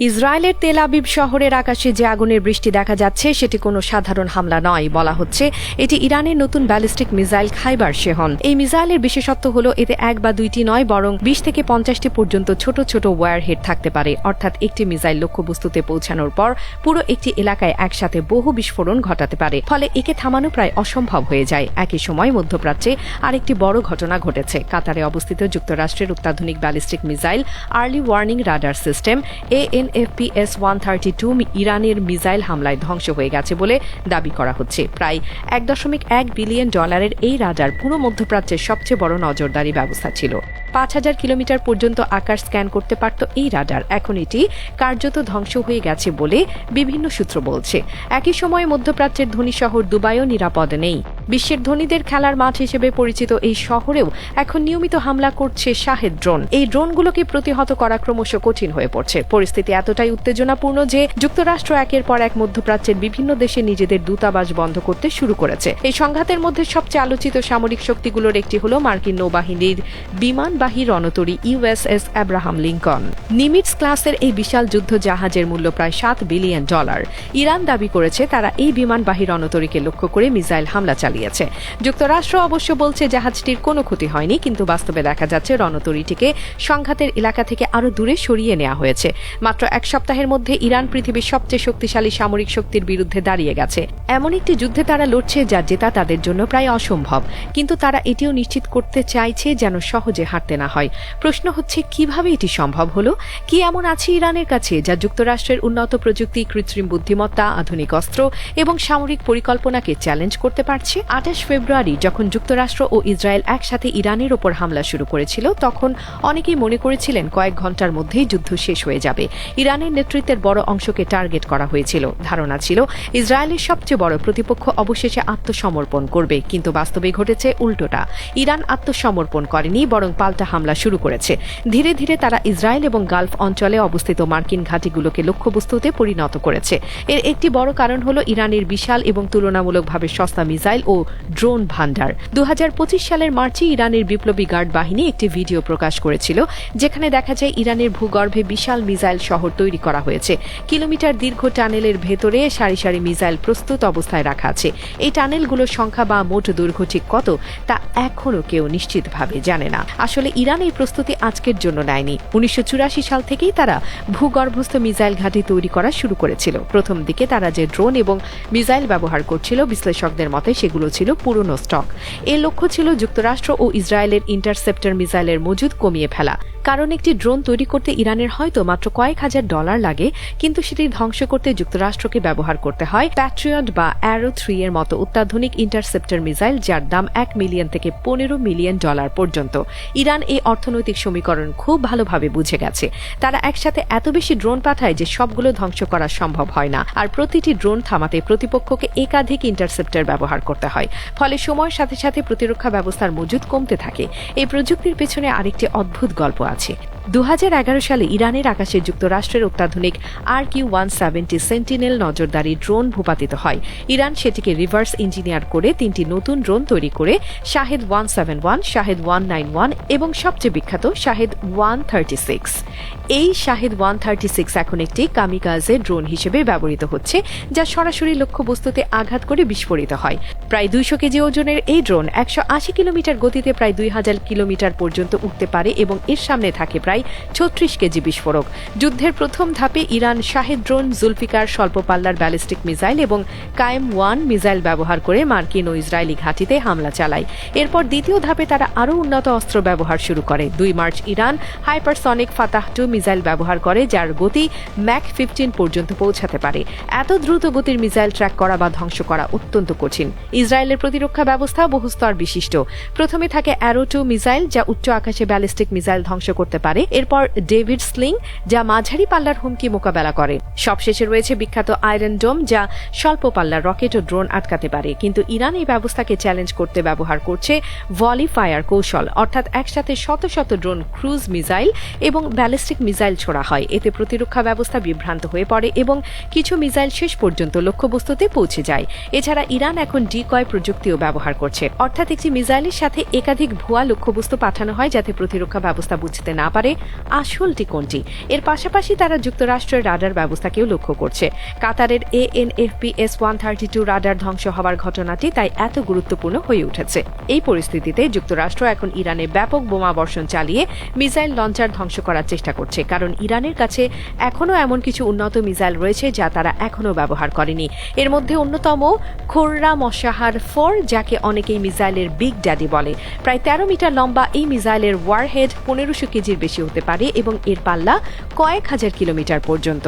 ইসরায়েলের Tel Aviv শহরের আকাশে যে আগুনের বৃষ্টি দেখা যাচ্ছে সেটি কোনো সাধারণ হামলা নয়। বলা হচ্ছে এটি ইরানের নতুন ব্যালিস্টিক মিসাইল খাইবার শেহন। এই মিসাইলের বিশেষত্ব হলো এতে এক বা দুইটি নয় বরং ২০ থেকে ৫০টি পর্যন্ত ছোট ছোট ওয়্যার হেড থাকতে পারে, অর্থাৎ একটি মিসাইল লক্ষ্যবস্তুতে পৌঁছানোর পর পুরো একটি এলাকায় একসাথে বহু বিস্ফোরণ ঘটাতে পারে, ফলে একে থামানো প্রায় অসম্ভব হয়ে যায়। একই সময় মধ্যপ্রাচ্যে আরেকটি বড় ঘটনা ঘটেছে। কাতারে অবস্থিত যুক্তরাষ্ট্রের অত্যাধুনিক ballistic missile early warning radar system ANFPS-132 ইরানের মিসাইল হামলায় ধ্বংস হয়ে গেছে বলে দাবি করা হচ্ছে। প্রায় $১.১ বিলিয়ন এই রাডার পুরো মধ্যপ্রাচ্যের সবচেয়ে বড় নজরদারি ব্যবস্থা ছিল। ৫,০০০ কিলোমিটার পর্যন্ত আকাশ স্ক্যান করতে পারত এই রাডার। এখন এটি কার্যত ধ্বংস হয়ে গেছে বলে বিভিন্ন সূত্র বলছে। একই সময়ে মধ্যপ্রাচ্যের ধনী শহর দুবাইও নিরাপদ নেই। বিশ্বের ধনীদের খেলার মাঠ হিসেবে পরিচিত এই শহরেও এখন নিয়মিত হামলা করছে শাহেদ ড্রোন। এই ড্রোনগুলোকে প্রতিহত করা ক্রমশ কঠিন হয়ে পড়ছে। পরিস্থিতি এতটাই উত্তেজনাপূর্ণ যে যুক্তরাষ্ট্র একের পর এক মধ্যপ্রাচ্যের বিভিন্ন দেশে নিজেদের দূতাবাস বন্ধ করতে শুরু করেছে। এই সংঘাতের মধ্যে সবচেয়ে আলোচিত সামরিক শক্তিগুলোর একটি হল মার্কিন নৌবাহিনীর বিমানবাহী রণতরী USS আব্রাহাম লিঙ্কন। নিমিটস ক্লাসের এই বিশাল যুদ্ধ জাহাজের মূল্য প্রায় $7 বিলিয়ন। ইরান দাবি করেছে তারা এই বিমানবাহী রণতরীকে লক্ষ্য করে মিসাইল হামলা চালিয়েছে। যুক্তরাষ্ট্র অবশ্য বলছে জাহাজটির কোনো ক্ষতি হয়নি, কিন্তু বাস্তবে দেখা যাচ্ছে রণতরীটিকে সংঘাতের এলাকা থেকে আরও দূরে সরিয়ে নেওয়া হয়েছে। মাত্র এক সপ্তাহের মধ্যে ইরান পৃথিবীর সবচেয়ে শক্তিশালী সামরিক শক্তির বিরুদ্ধে দাঁড়িয়ে গেছে। এমন একটি যুদ্ধে তারা লড়ছে যা জেতা তাদের জন্য প্রায় অসম্ভব, কিন্তু তারা এটিও নিশ্চিত করতে চাইছে যেন সহজে হারতে না হয়। প্রশ্ন হচ্ছে কিভাবে এটি সম্ভব হলো? কি এমন আছে ইরানের কাছে যা যুক্তরাষ্ট্রের উন্নত প্রযুক্তি, কৃত্রিম বুদ্ধিমত্তা, আধুনিক অস্ত্র এবং সামরিক পরিকল্পনাকে চ্যালেঞ্জ করতে পারছে? ২৮ ফেব্রুয়ারি যখন যুক্তরাষ্ট্র ও ইসরায়েল একসাথে ইরানের ওপর হামলা শুরু করেছিল, তখন অনেকেই মনে করেছিলেন কয়েক ঘন্টার মধ্যেই যুদ্ধ শেষ হয়ে যাবে। ইরানের নেতৃত্বের বড় অংশকে টার্গেট করা হয়েছিল। ধারণা ছিল ইসরায়েলের সবচেয়ে বড় প্রতিপক্ষ অবশেষে আত্মসমর্পণ করবে, কিন্তু বাস্তবে ঘটেছে উল্টোটা। ইরান আত্মসমর্পণ করেনি, বরং পাল্টা হামলা শুরু করেছে। ধীরে ধীরে তারা ইসরায়েল এবং গালফ অঞ্চলে অবস্থিত মার্কিন ঘাঁটিগুলোকে লক্ষ্যবস্তুতে পরিণত করেছে। এর একটি বড় কারণ হল ইরানের বিশাল এবং তুলনামূলকভাবে সস্তা মিসাইল ও ড্রোন ভান্ডার। ২০২৫ সালের মার্চে ইরানের বিপ্লবী গার্ড বাহিনী একটি ভিডিও প্রকাশ করেছিল, যেখানে দেখা যায় ইরানের ভূগর্ভে বিশাল মিসাইল শহর তৈরি করা হয়েছে। কিলোমিটার দীর্ঘ টানেলের ভেতরে সারি সারি মিসাইল প্রস্তুত অবস্থায় রাখা আছে। এই টানেলগুলোর সংখ্যা বা মোট দৈর্ঘ্য ঠিক কত তা এখনও কেউ নিশ্চিতভাবে জানে না। আসলে ইরান এই প্রস্তুতি আজকের জন্য নেয়নি। ১৯৮৪ সাল থেকেই তারা ভূগর্ভস্থ মিসাইল ঘাঁটি তৈরি করা শুরু করেছিল। প্রথম দিকে তারা যে ড্রোন এবং মিসাইল ব্যবহার করছিল, বিশ্লেষকদের মতে সেগুলো ছিল পুরনো স্টক। এর লক্ষ্য ছিল যুক্তরাষ্ট্র ও ইসরায়েলের ইন্টারসেপ্টর মিসাইলের মজুদ কমিয়ে ফেলা। কারণ একটি ড্রোন তৈরি করতে ইরানের হয়তো মাত্র কয়েক হাজার ডলার লাগে, কিন্তু সেটি ধ্বংস করতে যুক্তরাষ্ট্রকে ব্যবহার করতে হয় প্যাট্রিয়ট বা অ্যারো 3 এর মতো অত্যাধুনিক ইন্টারসেপ্টর মিসাইল, যার দাম $1 মিলিয়ন থেকে $15 মিলিয়ন পর্যন্ত। ইরান এই অর্থনৈতিক সমীকরণ খুব ভালোভাবে বুঝে গেছে। তারা একসাথে এত বেশি ড্রোন পাঠায় যে সবগুলো ধ্বংস করা সম্ভব হয় না, আর প্রতিটি ড্রোন থামাতে প্রতিপক্ষকে একাধিক ইন্টারসেপ্টর ব্যবহার করতে হয়। ফলে সময়ের সাথে সাথে প্রতিরক্ষা ব্যবস্থার মজুদ কমতে থাকে। এই প্রযুক্তির পেছনে আরেকটি অদ্ভুত গল্প আছে। ২০১১ সালে ইরানের আকাশে যুক্তরাষ্ট্রের অত্যাধুনিক RQ-170 সেন্টিনেল নজরদারি ড্রোন ভূপাতিত হয়। ইরান সেটিকে রিভার্স ইঞ্জিনিয়ার করে ৩টি নতুন ড্রোন তৈরি করে শাহেদ 171, শাহেদ 191 এবং সবচেয়ে বিখ্যাত শাহেদ 136। এই শাহেদ 136 এখন একটি কামিকাজে ড্রোন হিসেবে ব্যবহৃত হচ্ছে, যা সরাসরি লক্ষ্যবস্তুতে আঘাত করে বিস্ফোরিত হয়। প্রায় ২০০ কেজি ওজনের এই ড্রোন ১৮০ কিলোমিটার গতিতে প্রায় ২০০০ কিলোমিটার পর্যন্ত উঠতে পারে এবং এর সামনে থাকে প্রায় ৩৬ কেজি বিস্ফোরক। যুদ্ধের প্রথম ধাপে ইরান শাহেদ ড্রোন, জুলফিকার স্বল্প পাল্লার ব্যালিস্টিক মিসাইল এবং কায়েম-1 মিসাইল ব্যবহার করে মার্কিন ও ইসরায়েলি ঘাঁটিতে হামলা চালায়। এরপর দ্বিতীয় ধাপে তারা আরও উন্নত অস্ত্র ব্যবহার শুরু করে। ২ মার্চ ইরান হাইপারসনিক ফাতাহ-2 মিসাইল ব্যবহার করে, যার গতি ম্যাক 15 পর্যন্ত পৌঁছাতে পারে। এত দ্রুত গতির মিসাইল ট্র্যাক করা বা ধ্বংস করা অত্যন্ত কঠিন। ইসরায়েলের প্রতিরক্ষা ব্যবস্থা বহুস্তর বিশিষ্ট। প্রথমে থাকে অ্যারো 2 মিসাইল, যা উচ্চ আকাশে ব্যালিস্টিক মিসাইল ধ্বংস করতে পারে। এরপর ডেভিড স্লিং, যা মাঝারি পাল্লার হুমকি মোকাবেলা করে। সবশেষে রয়েছে বিখ্যাত আয়রন ডোম, যা স্বল্প পাল্লার রকেট ও ড্রোন আটকাতে পারে। কিন্তু ইরান এই ব্যবস্থাকে চ্যালেঞ্জ করতে ব্যবহার করছে ভলি ফায়ার কৌশল, অর্থাৎ একসাথে শত শত ড্রোন, ক্রুজ মিসাইল এবং ব্যালিস্টিক মিসাইল ছোড়া হয়। এতে প্রতিরক্ষা ব্যবস্থা বিভ্রান্ত হয়ে পড়ে এবং কিছু মিসাইল শেষ পর্যন্ত লক্ষ্যবস্তুতে পৌঁছে যায়। এছাড়া ইরান এখন ডিকয় প্রযুক্তিও ব্যবহার করছে, অর্থাৎ একটি মিসাইলের সাথে একাধিক ভুয়া লক্ষ্যবস্তু পাঠানো হয় যাতে প্রতিরক্ষা ব্যবস্থা বুঝতে না পারে আসলটি কোনটি। এর পাশাপাশি তারা যুক্তরাষ্ট্রের রাডার ব্যবস্থাকেও লক্ষ্য করছে। কাতারের ANFPS-132 রাডার ধ্বংস হওয়ার ঘটনাটি তাই এত গুরুত্বপূর্ণ হয়ে উঠেছে। এই পরিস্থিতিতে যুক্তরাষ্ট্র এখন ইরানে ব্যাপক বোমা বর্ষণ চালিয়ে মিসাইল লঞ্চার ধ্বংস করার চেষ্টা করছে, কারণ ইরানের কাছে এখনও এমন কিছু উন্নত মিসাইল রয়েছে যা তারা এখনও ব্যবহার করেনি। এর মধ্যে অন্যতম খোররাম মশাহার 4, যাকে অনেকেই মিসাইলের বিগ ড্যাডি বলে। প্রায় 13 মিটার লম্বা এই মিসাইলের ওয়ারহেড 1500 কেজির বেশি হতে পারে এবং এর পাল্লা কয়েক হাজার কিলোমিটার পর্যন্ত।